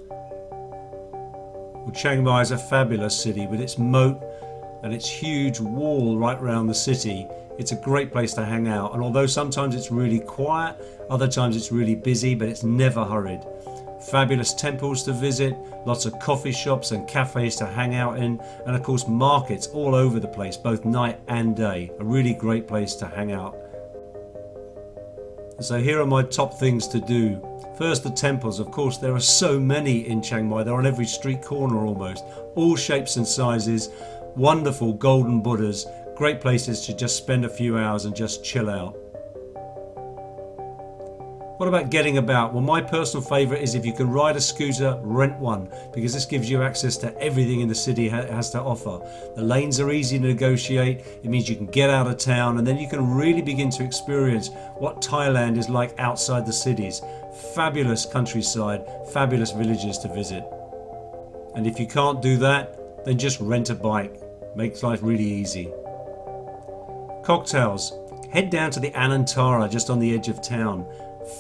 Well, Chiang Mai is a fabulous city with its moat and its huge wall right around the city. It's a great place to hang out, and although sometimes it's really quiet, other times it's really busy, but it's never hurried. Fabulous temples to visit, lots of coffee shops and cafes to hang out in, and of course markets all over the place, both night and day. A really great place to hang out. So here are my top things to do. First, the temples. Of course, there are so many in Chiang Mai. They're on every street corner almost, all shapes and sizes. Wonderful golden Buddhas, great places to just spend a few hours and just chill out. What about getting about? Well, my personal favourite is if you can ride a scooter, rent one, because this gives you access to everything in the city has to offer. The lanes are easy to negotiate. It means you can get out of town, and then you can really begin to experience what Thailand is like outside the cities. Fabulous countryside, fabulous villages to visit. And if you can't do that, then just rent a bike. Makes life really easy. Cocktails. Head down to the Anantara just on the edge of town.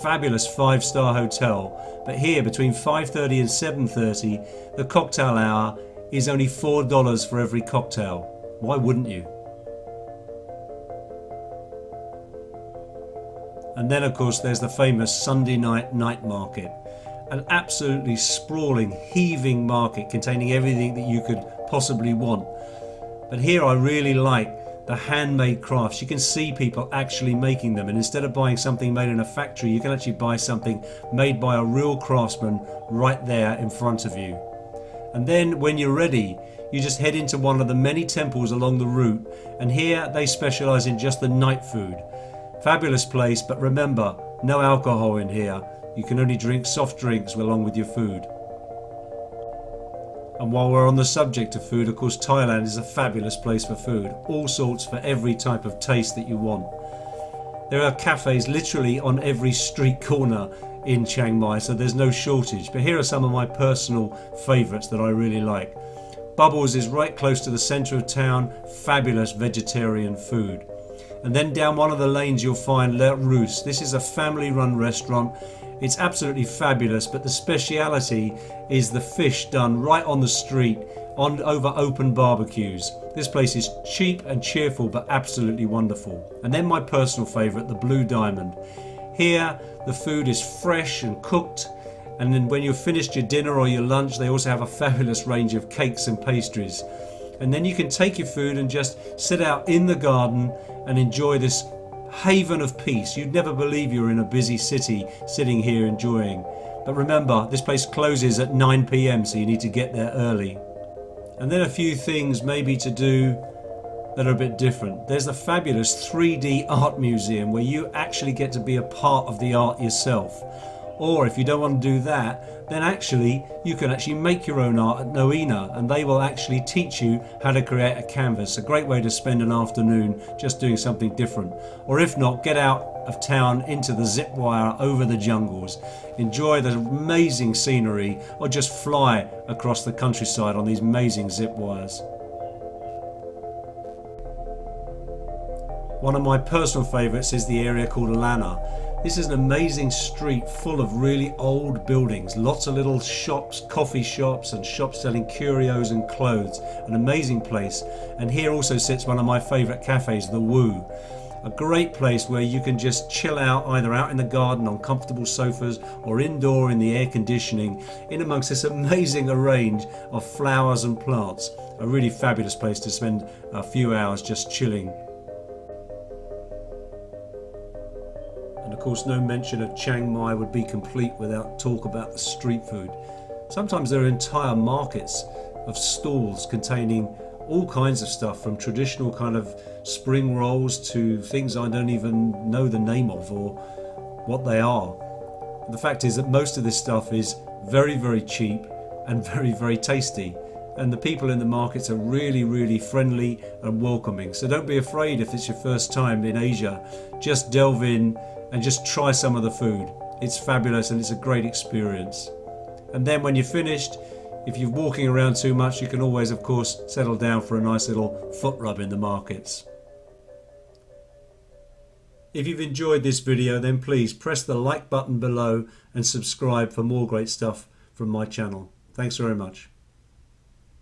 Fabulous 5-star hotel, but here between 5:30 and 7:30 the cocktail hour is only $4 for every cocktail. Why wouldn't you? And then of course there's the famous Sunday night market, an absolutely sprawling, heaving market containing everything that you could possibly want. But here I really like the handmade crafts. You can see people actually making them, and instead of buying something made in a factory, you can actually buy something made by a real craftsman right there in front of you. And then when you're ready, you just head into one of the many temples along the route, and here they specialize in just the night food. Fabulous place, but remember, no alcohol in here. You can only drink soft drinks along with your food. And while we're on the subject of food, of course Thailand is a fabulous place for food. All sorts for every type of taste that you want. There are cafes literally on every street corner in Chiang Mai, so there's no shortage. But here are some of my personal favourites that I really like. Bubbles is right close to the centre of town. Fabulous vegetarian food. And then down one of the lanes you'll find Le Roos. This is a family-run restaurant. It's absolutely fabulous, but the speciality is the fish done right on the street over open barbecues. This place is cheap and cheerful, but absolutely wonderful. And then my personal favourite, the Blue Diamond. Here the food is fresh and cooked, and then when you've finished your dinner or your lunch, they also have a fabulous range of cakes and pastries. And then you can take your food and just sit out in the garden and enjoy this haven of peace. You'd never believe you're in a busy city sitting here enjoying. But remember, this place closes at 9 p.m, so you need to get there early. And then a few things maybe to do that are a bit different. There's the fabulous 3D art museum where you actually get to be a part of the art yourself. Or if you don't want to do that, then actually you can actually make your own art at Noina, and they will actually teach you how to create a canvas. A great way to spend an afternoon just doing something different. Or if not, get out of town into the zip wire over the jungles. Enjoy the amazing scenery, or just fly across the countryside on these amazing zip wires. One of my personal favourites is the area called Lanna. This is an amazing street full of really old buildings, lots of little shops, coffee shops and shops selling curios and clothes. An amazing place. And here also sits one of my favourite cafes, the Woo. A great place where you can just chill out, either out in the garden on comfortable sofas or indoor in the air conditioning, in amongst this amazing array of flowers and plants. A really fabulous place to spend a few hours just chilling. And of course no mention of Chiang Mai would be complete without talk about the street food. Sometimes there are entire markets of stalls containing all kinds of stuff, from traditional kind of spring rolls to things I don't even know the name of or what they are. The fact is that most of this stuff is very, very cheap and very, very tasty. And the people in the markets are really, really friendly and welcoming. So don't be afraid if it's your first time in Asia. Just delve in and just try some of the food. It's fabulous and it's a great experience. And then when you're finished, if you're walking around too much, you can always, of course, settle down for a nice little foot rub in the markets. If you've enjoyed this video, then please press the like button below and subscribe for more great stuff from my channel. Thanks very much.